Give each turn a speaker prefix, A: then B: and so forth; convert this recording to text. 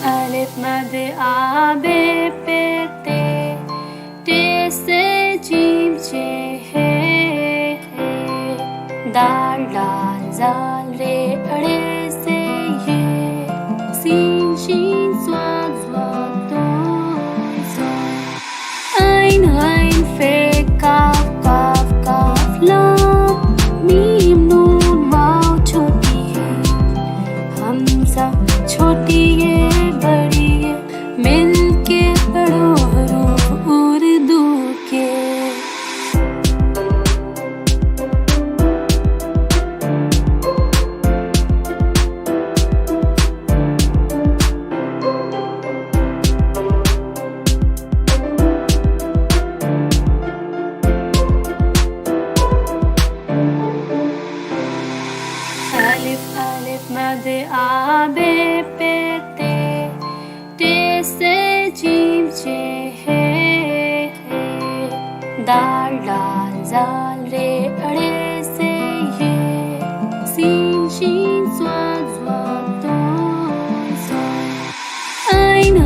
A: Alif mad a be pe te se jim che he dal dal zal re re se ye sin shin swa swa do so ein fe kaf kaf kaf lam mim nun waw choti hai hamza छोटी ये बड़ी ये मिलके पढ़ो हरूफ उर्दू के अलिफ अलिफ मद आ बे पे ते से जीम चे हे दाल डाल जाल रे अड़े से ये सीन शीन स्वा स्वा दो सो ऐन